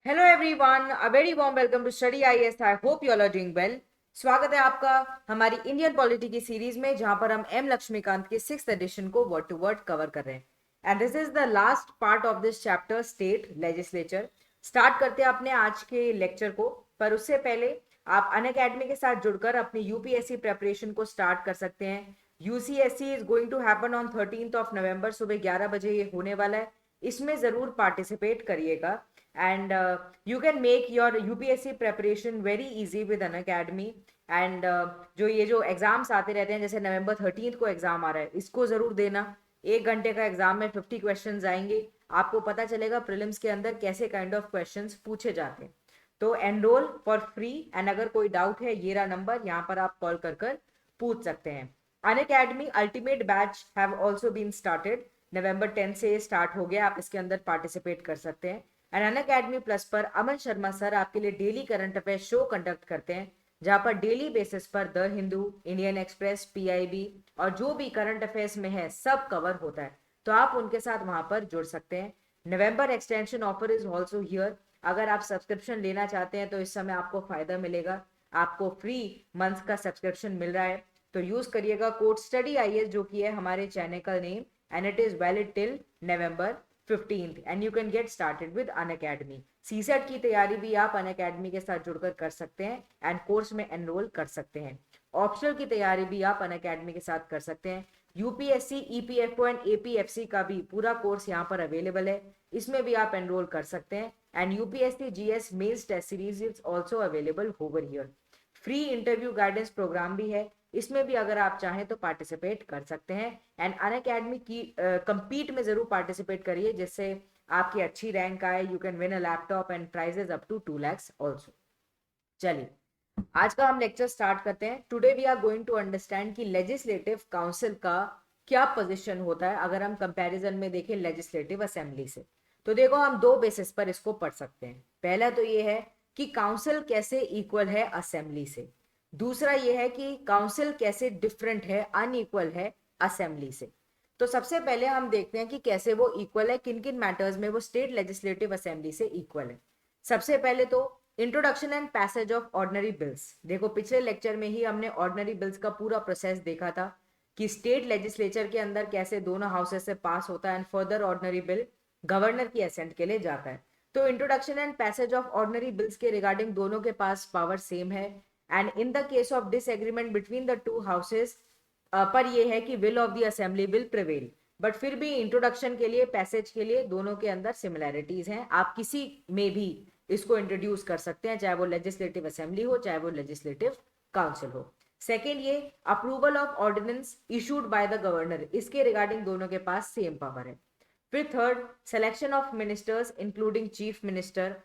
Hello everyone, a very warm welcome to study IAS. I hope you all are doing well. स्वागत है आपका हमारी Indian polity की series में, जहां पर हम एम लक्ष्मीकांत के 6th एडिशन को वर्ड टू वर्ड कवर कर रहे हैं। And this is the last part of this chapter, state legislature. Start करते हैं अपने आज के लेक्चर को, पर उससे पहले आप अनअकैडमी के साथ जुड़कर अपनी यूपीएससी प्रेपरेशन को स्टार्ट कर सकते हैं। UCSC is going to happen on 13 November, सुबह 11 बजे ये होने वाला है। इसमें जरूर पार्टिसिपेट करिएगा and you can make your UPSC preparation very easy with Unacademy। And जो ये जो एग्जाम्स आते रहते हैं, जैसे नवंबर 13 को एग्जाम आ रहा है, इसको जरूर देना। 1 घंटे का एग्जाम में 50 क्वेश्चंस आएंगे। आपको पता चलेगा प्रीलिम्स के अंदर कैसे काइंड ऑफ क्वेश्चंस पूछे जाते हैं। तो एनरोल फॉर फ्री, एंड अगर कोई डाउट है, ये रहा नंबर, यहाँ पर आप कॉल कर कर पूछ सकते हैं। Unacademy ultimate batch have also been started. नवंबर 10 से स्टार्ट हो गया, आप इसके अंदर पार्टिसिपेट कर सकते हैं। एंड अनअकैडमी प्लस पर अमन शर्मा सर आपके लिए daily current affair show conduct करते हैं, जहां पर डेली बेसिस पर the Hindu, Indian express, PIB और जो भी करंट अफेयर्स में है सब कवर होता है। तो आप उनके साथ वहां पर जुड़ सकते हैं। November extension offer is also here. अगर आप सब्सक्रिप्शन लेना चाहते हैं तो इस समय आपको फायदा मिलेगा। आपको फ्री मंथ का सब्सक्रिप्शन मिल रहा है, तो यूज करिएगा कोड स्टडी आईएएस, जो कि है हमारे चैनल का name, and it is valid till November 15th and you can get started with Unacademy। CSAT की तैयारी भी आप Unacademy के साथ जुड़कर कर सकते हैं एंड कोर्स में एनरोल कर सकते हैं। ऑप्शनल की तैयारी भी आप Unacademy के साथ कर सकते हैं। यूपीएससी, ईपीएफओ एंड एपीएफसी का भी पूरा कोर्स यहाँ पर अवेलेबल है, इसमें भी आप एनरोल कर सकते हैं। And UPSC GS mains test series is also available over here. Free interview guidance programme भी है, इसमें भी अगर आप चाहें तो पार्टिसिपेट कर सकते हैं। एंड अनअकैडमी की compete में जरूर पार्टिसिपेट करिए, जिससे आपकी अच्छी रैंक आए। You can win a laptop and prizes up to 2 lakhs also. चलिए, आज का हम लेक्चर स्टार्ट करते हैं। Today we are going to understand कि लेजिस्लेटिव काउंसिल का क्या पोजीशन होता है अगर हम कंपैरिजन में देखें लेजिस्लेटिव असेंबली से। तो देखो, हम दो बेसिस पर इसको पढ़ सकते हैं। पहला तो ये है कि काउंसिल कैसे इक्वल है असेंबली से। दूसरा ये है कि काउंसिल कैसे डिफरेंट है, अनइक्वल है असेंबली से। तो सबसे पहले हम देखते हैं कि कैसे वो इक्वल है, किन किन मैटर्स में वो स्टेट लेजिस्लेटिव असेंबली से इक्वल है। सबसे पहले तो introduction and passage of ordinary bills. देखो, पिछले लेक्चर में ही हमने ऑर्डिनरी बिल्स का पूरा प्रोसेस देखा था कि स्टेट लेजिस्लेचर के अंदर कैसे दोनों हाउसेस से पास होता है and further ordinary bill governor की असेंट के लिए जाता है। तो introduction and passage of ordinary bills के रिगार्डिंग दोनों के पास पावर सेम है। And in the case of disagreement between the two houses, पर यह है कि will of the assembly will prevail. But फिर भी इंट्रोडक्शन के लिए, पैसेज के लिए दोनों के अंदर सिमिलैरिटीज हैं। आप किसी में भी इसको इंट्रोड्यूस कर सकते हैं, चाहे वो लेजिस्लेटिव असेंबली हो, चाहे वो लेजिस्लेटिव काउंसिल हो। सेकेंड, ये approval of ordinance issued by the governor, इसके रिगार्डिंग दोनों के पास सेम पावर है। फिर third, selection of ministers including chief minister.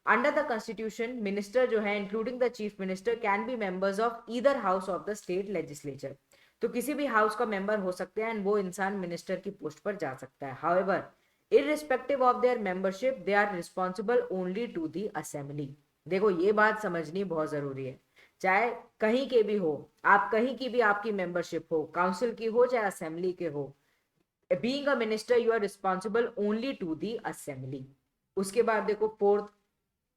Under the constitution, minister जो है including the chief minister can be members of either house of the state legislature. तो किसी भी हाउस का मेंबर हो सकते हैं एंड वो इंसान मिनिस्टर की पोस्ट पर जा सकता है। However, irrespective of their membership they are responsible only to the assembly। देखो, ये बात समझनी बहुत जरूरी है। चाहे कहीं के भी हो, आप कहीं की भी आपकी मेंबरशिप हो, काउंसिल की हो चाहे असेंबली के हो, being a minister you are responsible only to the assembly. उसके बाद देखो फोर्थ,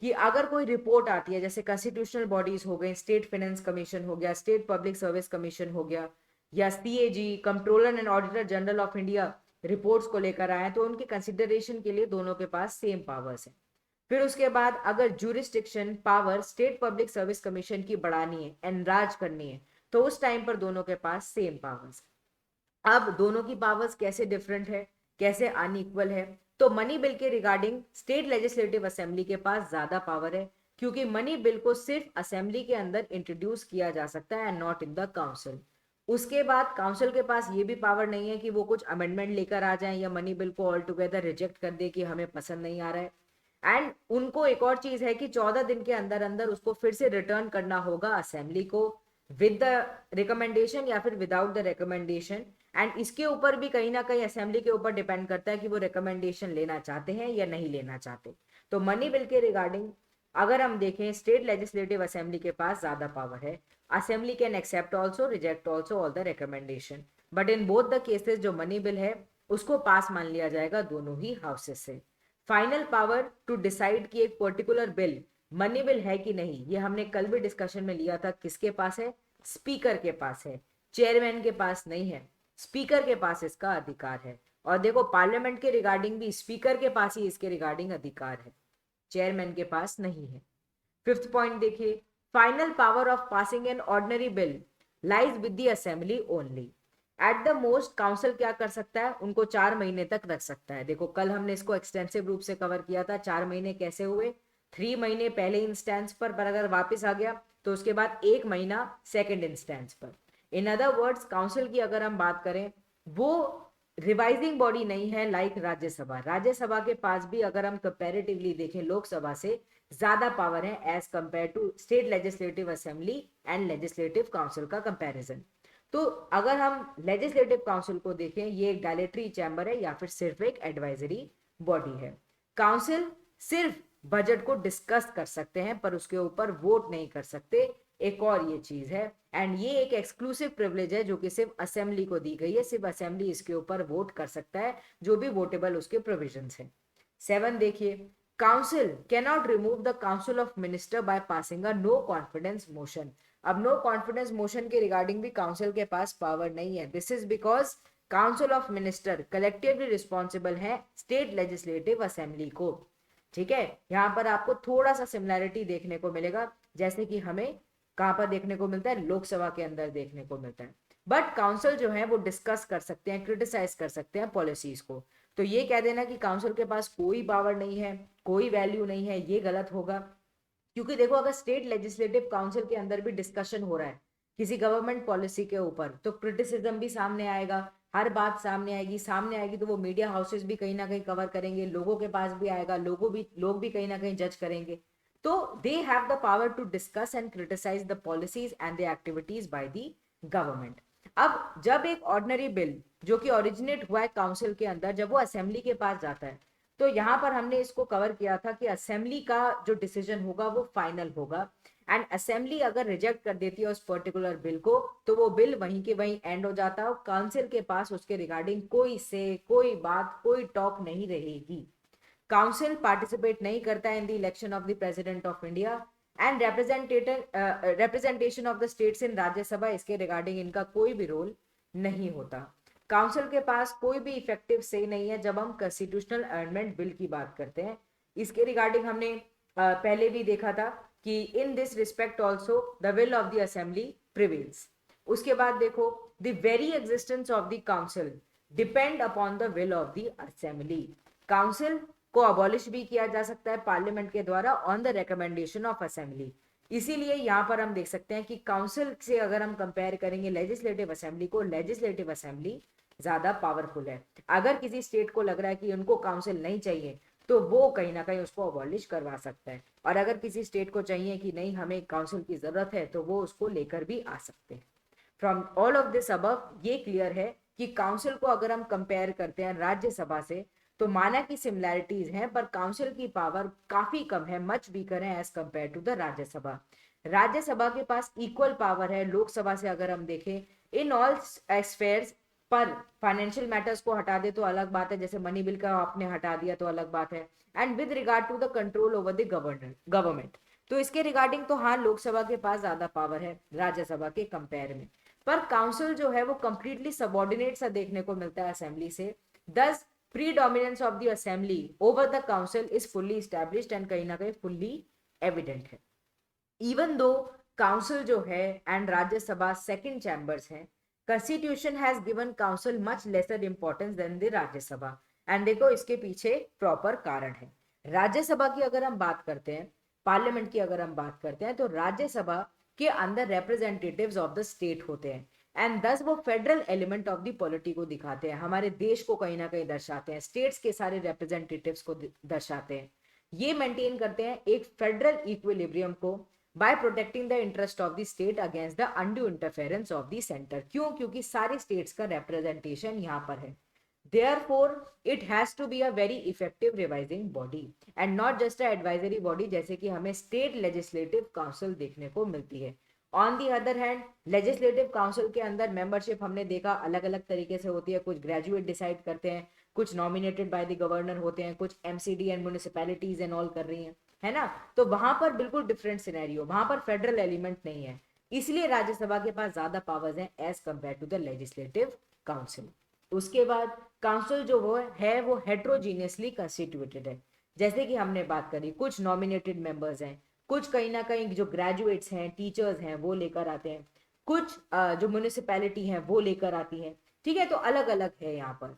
कि अगर कोई रिपोर्ट आती है, जैसे कॉन्स्टिट्यूशनल बॉडीज हो गए, स्टेट फाइनेंस कमीशन हो गया, स्टेट पब्लिक सर्विस कमीशन हो गया, या CAG, controller and auditor general of India reports को लेकर आए, तो उनके कंसिडरेशन के लिए दोनों के पास सेम पावर्स है। फिर उसके बाद अगर jurisdiction power state public service commission की बढ़ानी है, एनराज करनी है, तो उस टाइम पर दोनों के पास सेम पावर्स। अब दोनों की पावर्स कैसे डिफरेंट है, कैसे अनइक्वल है। तो मनी बिल के रिगार्डिंग स्टेट लेजिस्लेटिव असेंबली के पास ज्यादा पावर है, क्योंकि मनी बिल को सिर्फ असेंबली के अंदर इंट्रोड्यूस किया जा सकता है and not in the council. उसके बाद काउंसिल के पास ये भी पावर नहीं है कि वो कुछ अमेंडमेंट लेकर आ जाए या मनी बिल को ऑल टुगेदर रिजेक्ट कर दे कि हमें पसंद नहीं आ रहा है। एंड उनको एक और चीज है कि 14 दिन के अंदर अंदर उसको फिर से रिटर्न करना होगा असेंबली को, विद द रिकमेंडेशन या फिर विदाउट द रिकमेंडेशन। एंड इसके ऊपर भी कहीं ना कहीं असेंबली के ऊपर डिपेंड करता है कि वो रिकमेंडेशन लेना चाहते हैं या नहीं लेना चाहते। तो मनी बिल के रिगार्डिंग अगर हम देखें, स्टेट लेजिस्लेटिव असेंबली के पास ज्यादा पावर है। Assembly can accept also, reject also all the recommendation, but in both the cases जो मनी बिल है उसको पास मान लिया जाएगा दोनों ही हाउसेस से। फाइनल पावर टू डिसाइड कि एक पर्टिकुलर बिल मनी बिल है कि नहीं, ये हमने कल भी डिस्कशन में लिया था, किसके पास है? स्पीकर के पास है, चेयरमैन के पास नहीं है, स्पीकर के पास इसका अधिकार है। और देखो पार्लियामेंट के रिगार्डिंग भी स्पीकर के पास ही इसके रिगार्डिंग अधिकार है, चेयरमैन के पास नहीं है। फिफ्थ पॉइंट देखिए, final power of passing an ordinary bill lies with the assembly only. At the most council क्या कर सकता है? उनको 4 महीने तक रख सकता है। देखो कल हमने इसको एक्सटेंसिव रूप से कवर किया था। 4 महीने कैसे हुए? 3 महीने पहले इंस्टेंस पर अगर वापस आ गया तो उसके बाद 1 महीना सेकेंड इंस्टेंस पर। इन अदर वर्ड्स काउंसिल की अगर हम बात करें, वो रिवाइजिंग बॉडी नहीं है लाइक राज्यसभा। राज्यसभा के पास भी अगर हम कंपैरेटिवली देखें लोकसभा से ज्यादा पावर है as compare to state legislative assembly and legislative council का कंपैरिजन। तो अगर हम लेजिस्लेटिव काउंसिल को देखें, ये एक डायलेटरी चैम्बर है या फिर सिर्फ एक एडवाइजरी बॉडी है। काउंसिल सिर्फ बजट को डिस्कस कर सकते हैं पर उसके ऊपर वोट नहीं कर सकते, एक और ये चीज है। एंड ये एक एक्सक्लूसिव प्रिविलेज है जो कि सिर्फ असेंबली को दी गई है, सिर्फ असेंबली इसके ऊपर वोट कर सकता है, जो भी वोटेबल उसके प्रोविजंस हैं। 7 देखिए, council cannot remove the council of minister by passing a no confidence motion. अब नो कॉन्फिडेंस मोशन के रिगार्डिंग भी काउंसिल के पास पावर नहीं है। This is because council of minister collectively responsible है स्टेट लेजिस्लेटिव असेंबली को। ठीक है, यहाँ पर आपको थोड़ा सा सिमिलैरिटी देखने को मिलेगा, जैसे कि हमें कहाँ पर देखने को मिलता है? लोकसभा के अंदर देखने को मिलता है। बट काउंसिल जो है वो डिस्कस कर सकते हैं, क्रिटिसाइज कर सकते हैं पॉलिसीज को। तो ये कह देना कि काउंसिल के पास कोई पावर नहीं है, कोई वैल्यू नहीं है, ये गलत होगा। क्योंकि देखो अगर स्टेट लेजिस्लेटिव काउंसिल के अंदर भी डिस्कशन हो रहा है किसी गवर्नमेंट पॉलिसी के ऊपर, तो क्रिटिसिज्म भी सामने आएगा, हर बात सामने आएगी तो वो मीडिया हाउसेस भी कहीं ना कहीं कवर करेंगे, लोगों के पास भी आएगा, लोग भी कहीं ना कहीं जज करेंगे। तो they have the power to discuss and criticise the policies and the activities by the government. अब जब एक ऑर्डिनरी बिल जो कि ओरिजिनेट हुआ है काउंसिल के अंदर, जब वो असेंबली के पास जाता है, तो यहाँ पर हमने इसको कवर किया था कि असेंबली का जो डिसीजन होगा वो फाइनल होगा। एंड असेंबली अगर रिजेक्ट कर देती है उस पर्टिकुलर बिल को, तो वो बिल वहीं के वहीं एंड हो जाता है और काउंसिल के पास उसके रिगार्डिंग कोई से कोई बात कोई टॉक नहीं रहेगी। काउंसिल पार्टिसिपेट नहीं करता है in the election of the president of India and representation of the states in Rajya Sabha, इसके रिगार्डिंग इनका कोई भी रोल नहीं होता। काउंसिल के पास कोई भी इफेक्टिव से नहीं है जब हम कॉन्स्टिट्यूशनल अमेंडमेंट बिल की बात करते हैं। इसके रिगार्डिंग हमने पहले भी देखा था कि in this respect also the will of the assembly prevails. उसके बाद देखो, the very existence of the council depend upon the will of the assembly. Council को अबॉलिश भी किया जा सकता है पार्लियामेंट के द्वारा on the recommendation of assembly. इसीलिए यहाँ पर हम देख सकते हैं कि काउंसिल से अगर हम कंपेयर करेंगे लेजिस्लेटिव असेंबली को, लेजिस्लेटिव असेंबली ज्यादा पावरफुल है। अगर किसी स्टेट को लग रहा है कि उनको काउंसिल नहीं चाहिए तो वो कहीं ना कहीं उसको अबॉलिश करवा सकता है, और अगर किसी स्टेट को चाहिए कि नहीं हमें काउंसिल की जरूरत है तो वो उसको लेकर भी आ सकते हैं। From all of this above ये क्लियर है कि काउंसिल को अगर हम कंपेयर करते हैं राज्यसभा से, तो माना कि सिमिलैरिटीज हैं पर काउंसिल की पावर काफी कम है, मच वीकर है as compare to the Rajya Sabha. Rajya Sabha के पास इक्वल पावर है लोकसभा से अगर हम देखें इन ऑल स्फेयर्स, पर फाइनेंशियल मैटर्स को हटा दे तो अलग बात है, जैसे मनी बिल का आपने हटा दिया तो अलग बात है। And with regard to the control over the government, तो इसके रिगार्डिंग तो हाँ लोकसभा के पास ज्यादा पावर है राज्यसभा के कंपेयर में। पर काउंसिल जो है वो कंप्लीटली सबऑर्डिनेट सा देखने को मिलता है असेंबली से। दस predominance of the assembly over the council is fully established and कहीं ना कहीं फुल्ली एविडेंट है। इवन दो काउंसिल जो है एंड राज्यसभा सेकंड चैम्बर्स हैं, Constitution has given council much lesser importance than the Rajya Sabha. And देखो इसके पीछे प्रॉपर कारण है। राज्यसभा की अगर हम बात करते हैं, पार्लियामेंट की अगर हम बात करते हैं, तो राज्यसभा के अंदर रिप्रेजेंटेटिव्स ऑफ द स्टेट होते हैं एंड दस वो federal element of the polity को दिखाते हैं, हमारे देश को कहीं ना कहीं दर्शाते हैं, स्टेट्स के सारे रिप्रेजेंटेटिव्स को दर्शाते हैं। ये मेंटेन करते हैं एक फेडरल इक्विलिब्रियम को by protecting the interest of the state against the undue interference of the center। क्यों? क्योंकि सारे states का representation यहाँ पर है। Therefore, it has to be a very effective revising body and not just a advisory body, जैसे कि हमें state legislative council देखने को मिलती है। On the other hand legislative council के अंदर मेंबरशिप हमने देखा अलग अलग तरीके से होती है, कुछ ग्रेजुएट डिसाइड करते हैं, कुछ नॉमिनेटेड बाय द गवर्नर होते हैं, कुछ MCD and municipalities and all कर रही हैं, है ना। तो वहां पर बिल्कुल डिफरेंट सिनेरियो, वहां पर फेडरल एलिमेंट नहीं है, इसलिए राज्यसभा के पास ज्यादा पावर्स हैं as compare to the legislative council. उसके बाद काउंसिल जो वो है वो हेट्रोजीनियसली कंस्टिट्यूटेड है, जैसे कि हमने बात करी, कुछ नॉमिनेटेड मेंबर्स हैं, कुछ कहीं ना कहीं जो ग्रेजुएट्स हैं, टीचर्स हैं, वो लेकर आते हैं, कुछ जो म्यूनिसिपैलिटी हैं वो लेकर आती हैं, ठीक है। तो अलग अलग है यहाँ पर,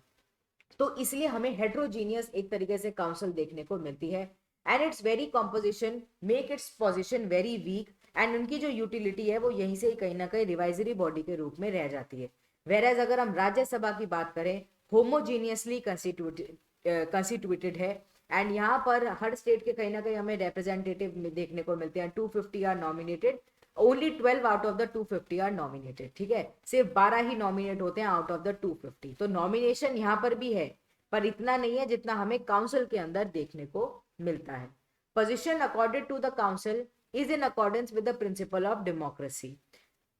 तो इसलिए हमें हेट्रोजीनियस एक तरीके से काउंसिल देखने को मिलती है। And it's very composition make its position very weak, and उनकी जो यूटिलिटी है वो यहीं से ही कहीं ना कहीं रिवाइजरी बॉडी के रूप में रह जाती है। वेरएज अगर हम राज्यसभा की बात करें, होमोजीनियसली कंस्टिट्यूटेड है, एंड यहाँ पर हर स्टेट के कहीं ना कहीं हमें रिप्रेजेंटेटिव देखने को मिलते हैं। 250 are nominated, only 12 out of the 250 are nominated, ठीक है, सिर्फ 12 ही नॉमिनेट होते हैं आउट ऑफ द 250। तो नॉमिनेशन यहाँ पर भी है, पर इतना नहीं है जितना हमें काउंसिल के अंदर देखने को मिलता है। Position according to the council is in accordance with the principle of democracy,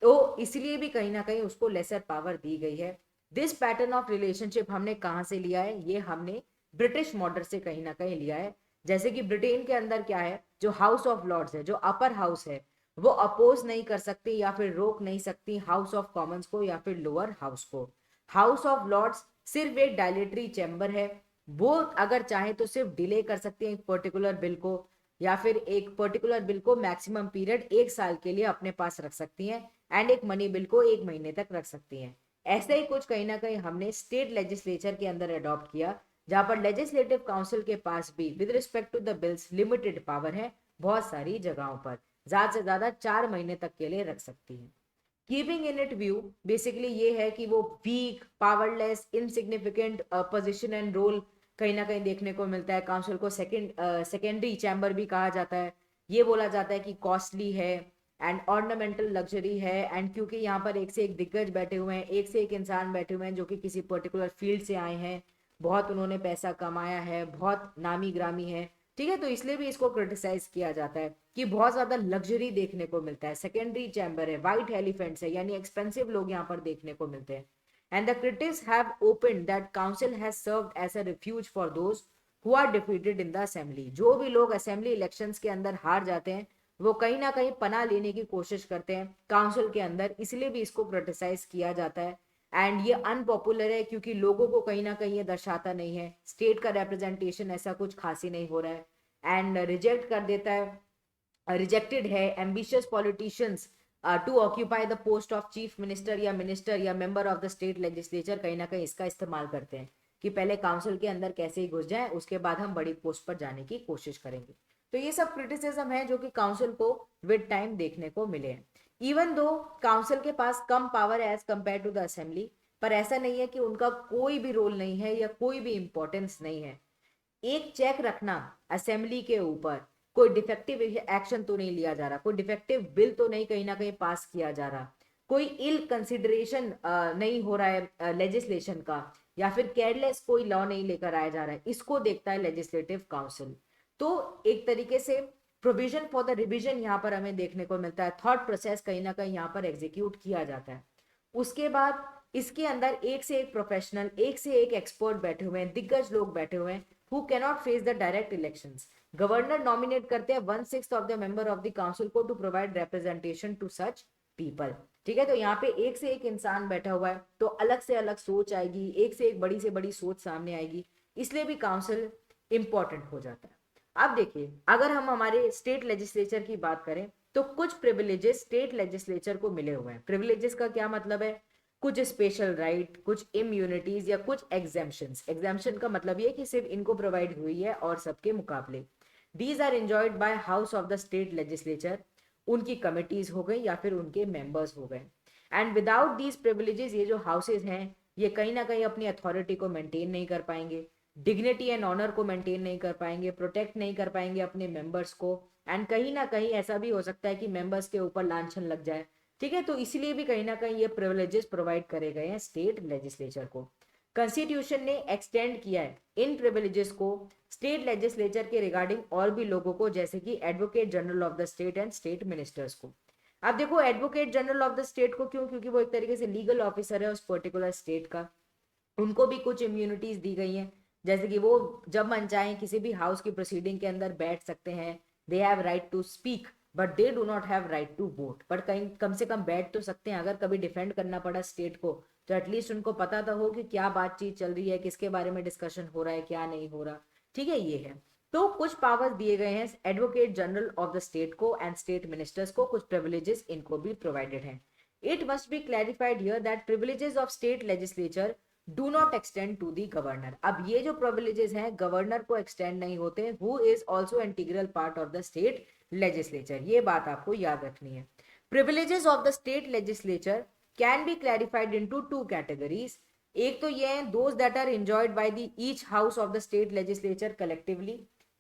तो इसलिए भी कहीं ना कहीं उसको लेसर पावर दी गई है। दिस पैटर्न ऑफ रिलेशनशिप हमने कहाँ से लिया है, ये हमने ब्रिटिश मॉडल से कहीं ना कहीं लिया है। जैसे कि ब्रिटेन के अंदर क्या है, जो हाउस ऑफ लॉर्ड्स है, जो अपर हाउस है, वो अपोज नहीं कर सकती या फिर रोक नहीं सकती हाउस ऑफ कॉमन्स को या फिर लोअर हाउस को। हाउस ऑफ लॉर्ड्स सिर्फ एक डायलेटरी चैम्बर है, वो अगर चाहे तो सिर्फ डिले कर सकती है एक पर्टिकुलर बिल को, या फिर एक पर्टिकुलर बिल को मैक्सिमम पीरियड 1 साल के लिए अपने पास रख सकती हैं, एंड एक मनी बिल को 1 महीने तक रख सकती हैं। ऐसे ही कुछ कहीं ना कहीं हमने स्टेट लेजिस्लेचर के अंदर अडॉप्ट किया, जहां पर लेजिस्लेटिव काउंसिल के पास भी with respect to the bills limited power है, बहुत सारी जगहों पर ज्यादा से ज्यादा 4 महीने तक के लिए रख सकती है। Keeping in it view basically ये है कि वो weak, powerless, insignificant position and role कहीं ना कहीं देखने को मिलता है। काउंसिल को सेकेंडरी चैम्बर भी कहा जाता है। ये बोला जाता है कि कॉस्टली है एंड ऑर्नामेंटल लग्जरी है, एंड क्योंकि यहाँ पर एक से एक दिग्गज बैठे हुए हैं, एक से एक इंसान बैठे हुए हैं जो कि किसी पर्टिकुलर फील्ड से आए हैं, बहुत उन्होंने पैसा कमाया है, बहुत नामी ग्रामी है, ठीक है, तो इसलिए भी इसको क्रिटिसाइज किया जाता है कि बहुत ज्यादा लग्जरी देखने को मिलता है। सेकेंडरी चैम्बर है, व्हाइट एलिफेंट्स है, यानी एक्सपेंसिव लोग यहाँ पर देखने को मिलते हैं। And the critics have opened that council has served as a refuge for those who are defeated in the assembly। जो भी लोग असेंबली इलेक्शंस के अंदर हार जाते हैं वो कहीं ना कहीं पनाह लेने की कोशिश करते हैं काउंसिल के अंदर, इसलिए भी इसको क्रिटिसाइज किया जाता है। एंड ये अनपॉपुलर है क्योंकि लोगों को कहीं ना कहीं ये दर्शाता नहीं है, स्टेट का रिप्रेजेंटेशन ऐसा कुछ खास ही नहीं हो रहा है, एंड रिजेक्ट कर देता है, रिजेक्टेड है ambitious politicians to occupy the post of chief minister या मिनिस्टर या member of the state legislature, कहीं ना कहीं इसका इस्तेमाल करते हैं कि पहले काउंसिल के अंदर कैसे ही घुस जाए, उसके बाद हम बड़ी पोस्ट पर जाने की कोशिश करेंगे। तो ये सब क्रिटिसिज्म है जो कि काउंसिल को विद टाइम देखने को मिले हैं। इवन दो काउंसिल के पास कम power as compare to the assembly, पर ऐसा नहीं है कि उनका कोई भी रोल नहीं है या कोई भी इंपॉर्टेंस नहीं है। एक चेक रखना असेंबली के ऊपर, कोई डिफेक्टिव एक्शन तो नहीं लिया जा रहा, कोई डिफेक्टिव बिल तो नहीं कहीं ना कहीं पास किया जा रहा, कोई इल कंसिडरेशन नहीं हो रहा है लेजिस्लेशन का, या फिर केयरलेस कोई लॉ नहीं लेकर आया जा रहा है, इसको देखता है लेजिस्लेटिव काउंसिल। तो एक तरीके से प्रोविजन फॉर द रिविजन यहाँ पर हमें देखने को मिलता है, थॉट प्रोसेस कहीं ना कहीं यहाँ पर एग्जीक्यूट किया जाता है। उसके बाद इसके अंदर एक से एक प्रोफेशनल, एक से एक एक्सपर्ट बैठे हुए हैं, दिग्गज लोग बैठे हुए हैं who cannot face the direct elections. Governor nominate करते हैं 1/6 of the member of the council को to provide representation to such people, ठीक है। तो यहाँ पे एक से एक इंसान बैठा हुआ है, तो अलग से अलग सोच आएगी, एक से एक बड़ी से बड़ी सोच सामने आएगी, इसलिए भी काउंसिल इंपॉर्टेंट हो जाता है। अब देखिए, अगर हम हमारे स्टेट लेजिस्लेचर की बात करें तो कुछ प्रिविलेजेस स्टेट लेजिस्लेचर को मिले हुए हैं। प्रिविलेजेस का क्या मतलब है, कुछ स्पेशल राइट, कुछ इम्यूनिटीज या कुछ एग्जेम्पशंस। एग्जेम्पशन का मतलब ये कि सिर्फ इनको प्रोवाइड हुई है और सबके मुकाबले। These are enjoyed by house of the state legislature, उनकी कमिटीज हो गई या फिर उनके मेंबर्स हो गए। एंड विदाउट दीज प्रिविलेजेस ये जो हाउसेज हैं ये कहीं ना कहीं अपनी अथॉरिटी को मेंटेन नहीं कर पाएंगे, डिग्निटी एंड ऑनर को मेंटेन नहीं कर पाएंगे, प्रोटेक्ट नहीं कर पाएंगे अपने मेंबर्स को, एंड कहीं ना कहीं ऐसा भी हो सकता है कि मेंबर्स के ऊपर लांछन लग जाए, ठीक है। तो इसलिए भी कहीं ना कहीं ये प्रिविलेजेस प्रोवाइड करे गए हैं स्टेट लेजिस्लेचर को। कॉन्स्टिट्यूशन ने एक्सटेंड किया है इन प्रिविलेजेस को स्टेट लेजिस्लेचर के रिगार्डिंग और भी लोगों को, जैसे कि advocate general of the state and state ministers को। अब देखो advocate general of the state को क्यों, क्योंकि वो एक तरीके से लीगल ऑफिसर है उस पर्टिकुलर स्टेट का, उनको भी कुछ इम्यूनिटीज दी गई हैं, जैसे कि वो जब मन चाहे किसी भी हाउस की प्रोसीडिंग के अंदर बैठ सकते हैं, they have right to speak but they do not have right to vote, but कहीं कम से कम बैठ तो सकते हैं, अगर कभी डिफेंड करना पड़ा स्टेट को तो एटलीस्ट उनको पता तो हो कि क्या बातचीत चल रही है, किसके बारे में डिस्कशन हो रहा है, क्या नहीं हो रहा। ठीक है, ये है। तो कुछ पावर्स दिए गए हैं advocate general of the state को एंड स्टेट मिनिस्टर्स को, कुछ प्रिविलेजेस इनको भी प्रोवाइडेड हैं। It must be clarified here that privileges of state legislature do not extend to the governor. अब ये जो प्रिविलेजेस हैं गवर्नर को एक्सटेंड नहीं होते, who is also integral part of the state legislature, ये बात आपको याद रखनी है। Privileges of the state legislature can be clarified into two categories. एक तो ये है those that are enjoyed by the each house of the state legislature collectively,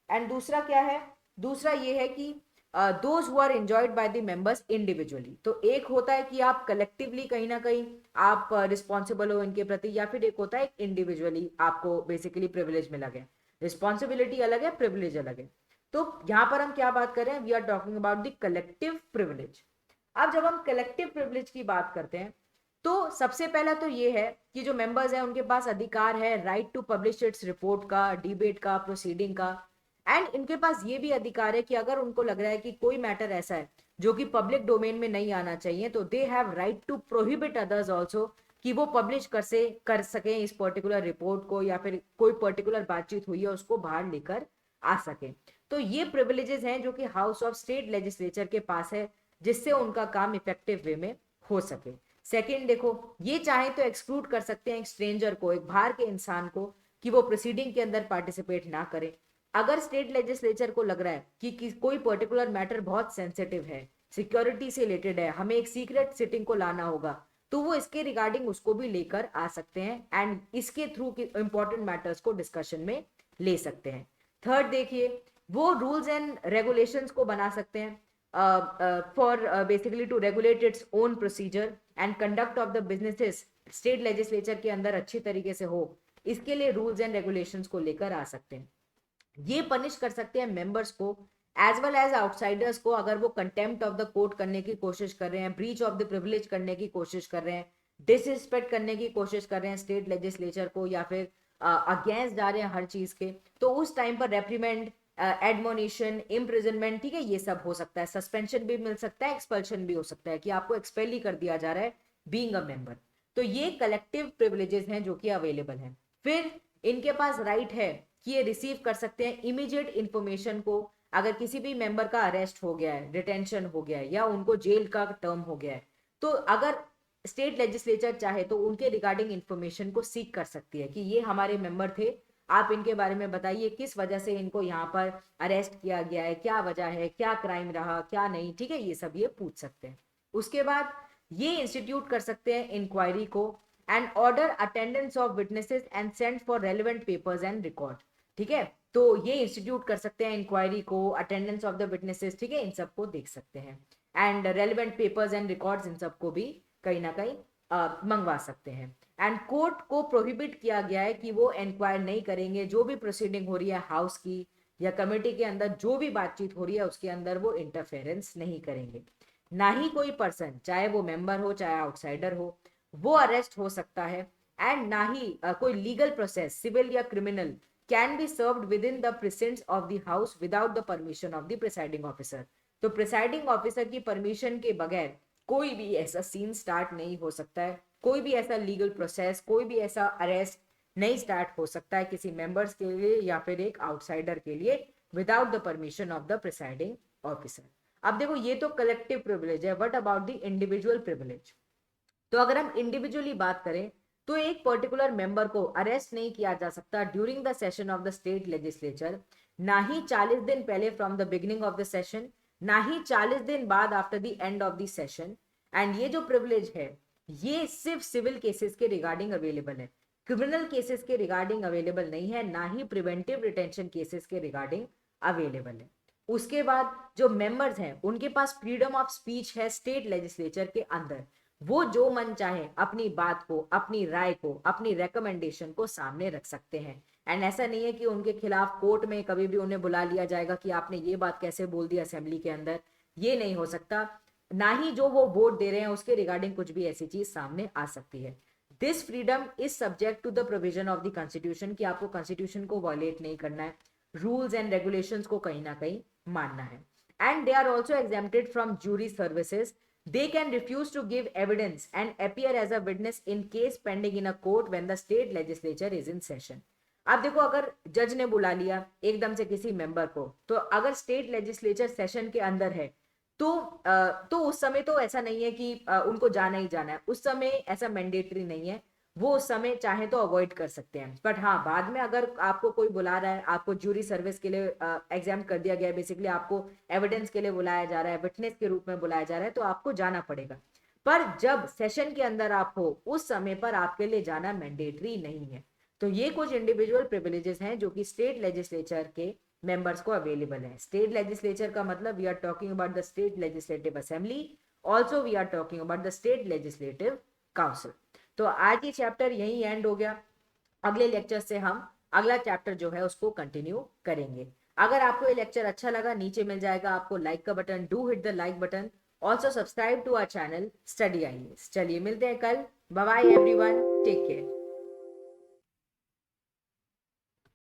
and दूसरा क्या है, दूसरा ये है कि those who are enjoyed by the members individually. तो एक होता है कि आप कलेक्टिवली कहीं ना कहीं आप रिस्पॉन्सिबल हो इनके प्रति, या फिर एक होता है इंडिविजुअली आपको बेसिकली प्रिविलेज मिला गया। रिस्पॉन्सिबिलिटी अलग है, प्रिविलेज अलग है। तो यहाँ पर हम क्या बात कर रहे हैं, we are talking about the collective privilege. अब जब हम कलेक्टिव प्रिविलेज की बात करते हैं तो सबसे पहला तो ये है कि जो मेंबर्स हैं उनके पास अधिकार है right to publish its report का, डिबेट का, प्रोसीडिंग का, एंड इनके पास ये भी अधिकार है कि अगर उनको लग रहा है कि कोई मैटर ऐसा है जो कि पब्लिक डोमेन में नहीं आना चाहिए तो they have right to prohibit others also, कि वो पब्लिश कर सके इस पर्टिकुलर रिपोर्ट को, या फिर कोई पर्टिकुलर बातचीत हुई है उसको बाहर लेकर आ सके। तो ये प्रिविलेजेस हैं जो कि हाउस ऑफ स्टेट लेजिस्लेचर के पास है, जिससे उनका काम इफेक्टिव वे में हो सके। सेकेंड देखो, ये चाहे तो एक्सक्लूड कर सकते हैं एक स्ट्रेंजर को, एक बाहर के इंसान को, कि वो प्रोसीडिंग के अंदर पार्टिसिपेट ना करे। अगर स्टेट लेजिस्लेचर को लग रहा है कि कोई पर्टिकुलर मैटर बहुत सेंसिटिव है, सिक्योरिटी से रिलेटेड है, हमें एक सीक्रेट सिटिंग को लाना होगा, तो वो इसके रिगार्डिंग उसको भी लेकर आ सकते हैं एंड इसके थ्रू इंपॉर्टेंट मैटर्स को डिस्कशन में ले सकते हैं। थर्ड देखिए, वो रूल्स एंड रेगुलेशंस को बना सकते हैं for basically to regulate its own procedure and conduct of the businesses state legislature के अंदर अच्छी तरीके से हो, इसके लिए रूल्स एंड रेगुलेशंस को लेकर आ सकते हैं। ये पनिश कर सकते हैं मेंबर्स को एज वेल एज आउटसाइडर्स को, अगर वो कंटेम्प्ट ऑफ द कोर्ट करने की कोशिश कर रहे हैं, ब्रीच ऑफ द प्रिविलेज करने की कोशिश कर रहे हैं, डिसरिस्पेक्ट करने की कोशिश कर रहे हैं स्टेट लेजिस्लेचर को, या फिर अगेंस्ट जा रहे हैं हर चीज के, तो उस टाइम पर रेप्रीमेंड, एडमोनिशन, इम्प्रिजनमेंट, ठीक है, ये सब हो सकता है। सस्पेंशन भी मिल सकता है, एक्सपल्शन भी हो सकता है कि आपको एक्सपेल ही कर दिया जा रहा है बीइंग अ मेंबर। तो ये कलेक्टिव प्रिविलेजेस हैं जो कि अवेलेबल हैं। फिर इनके पास राइट है कि ये रिसीव कर सकते हैं इमीडिएट इंफॉर्मेशन को, अगर किसी भी मेंबर का अरेस्ट हो गया है, डिटेंशन हो गया है, या उनको जेल का टर्म हो गया है, तो अगर स्टेट लेजिस्लेचर चाहे तो उनके रिगार्डिंग इंफॉर्मेशन को सीख कर सकती है कि ये हमारे मेंबर थे, आप इनके बारे में बताइए किस वजह से इनको यहाँ पर अरेस्ट किया गया है, क्या वजह है, क्या क्राइम रहा, क्या नहीं, ठीक है, ये सब ये पूछ सकते हैं। उसके बाद ये इंस्टीट्यूट कर सकते हैं इंक्वायरी को and order attendance of witnesses and send for relevant papers and record. ठीक है, तो ये इंस्टीट्यूट कर सकते हैं इंक्वायरी को, अटेंडेंस ऑफ द विटनेसेस, ठीक है, इन सबको देख सकते हैं, and relevant papers and records in सबको भी कहीं ना कहीं मंगवा सकते हैं। एंड कोर्ट को प्रोहिबिट किया गया है कि वो इंक्वायर नहीं करेंगे, जो भी प्रोसीडिंग हो रही है हाउस की या कमेटी के अंदर, जो भी बातचीत हो रही है उसके अंदर वो इंटरफेरेंस नहीं करेंगे। ना ही कोई पर्सन, चाहे वो मेंबर हो चाहे आउटसाइडर हो, वो अरेस्ट हो सकता है, एंड ना ही कोई लीगल प्रोसेस सिविल या criminal can be served with in the presence of the house without the permission of the presiding officer. तो प्रिसाइडिंग ऑफिसर की परमिशन के बगैर कोई भी ऐसा सीन स्टार्ट नहीं हो सकता है, कोई भी ऐसा लीगल प्रोसेस, कोई भी ऐसा अरेस्ट नहीं स्टार्ट हो सकता है किसी मेंबर्स के लिए या फिर एक आउटसाइडर के लिए without the permission of the presiding officer. अब देखो ये तो कलेक्टिव प्रिविलेज है, what about the individual privilege. तो अगर हम इंडिविजुअली बात करें तो एक पर्टिकुलर मेंबर को अरेस्ट नहीं किया जा सकता during the session of the state legislature, ना ही 40 दिन पहले from the beginning of the session, ना ही 40 दिन बाद after the end of the session. And ये जो प्रिविलेज है ये सिर्फ सिविल केसेस के रिगार्डिंग अवेलेबल है, क्रिमिनल केसेस के रिगार्डिंग अवेलेबल नहीं है, ना ही प्रिवेंटिव रिटेंशन केसेस के रिगार्डिंग अवेलेबल है। उसके बाद जो मेंबर्स हैं उनके पास फ्रीडम ऑफ स्पीच है स्टेट लेजिस्लेचर के अंदर, वो जो मन चाहे अपनी बात को, अपनी राय को, अपनी रेकमेंडेशन को सामने रख सकते हैं। एंड ऐसा नहीं है कि उनके खिलाफ कोर्ट में कभी भी उन्हें बुला लिया जाएगा कि आपने ये बात कैसे बोल दी असेंबली के अंदर, ये नहीं हो सकता। ना ही जो वो वोट दे रहे हैं उसके रिगार्डिंग कुछ भी ऐसी चीज सामने आ सकती है। This freedom is subject to the provision of the constitution, कि आपको कॉन्स्टिट्यूशन को वॉयलेट नहीं करना है, रूल्स एंड रेगुलेशंस को कहीं ना कहीं मानना है। And they are also exempted from jury services. They can refuse to give evidence and appear as a witness in case pending in a court when the state legislature is in session. आप देखो, अगर जज ने बुला लिया एकदम से किसी मेंबर को, तो अगर स्टेट लेजिस्लेचर सेशन के अंदर है तो उस समय तो ऐसा नहीं है कि उनको जाना ही जाना है, उस समय ऐसा मैंडेटरी नहीं है, वो उस समय चाहे तो अवॉइड कर सकते हैं। बट हाँ, बाद में अगर आपको कोई बुला रहा है, आपको जूरी सर्विस के लिए एग्जाम कर दिया गया है, बेसिकली आपको एविडेंस के लिए बुलाया जा रहा है, विटनेस के रूप में बुलाया जा रहा है, तो आपको जाना पड़ेगा। पर जब सेशन के अंदर आप हो उस समय पर आपके लिए जाना मैंडेटरी नहीं है। तो ये कुछ इंडिविजुअल प्रिविलेजेस हैं जो कि स्टेट लेजिस्लेचर के मेंबर्स को अवेलेबल है। स्टेट लेजिस्लेचर का मतलब we are talking about the state legislative assembly, also we are talking about the state legislative council. तो आज ये चैप्टर यही एंड हो गया। अगले लेक्चर से हम अगला चैप्टर जो है उसको कंटिन्यू करेंगे। अगर आपको ये लेक्चर अच्छा लगा, नीचे मिल जाएगा आपको लाइक का button, do hit the like button, also subscribe to our channel study IAS. चलिए मिलते हैं कल, bye bye everyone, take care.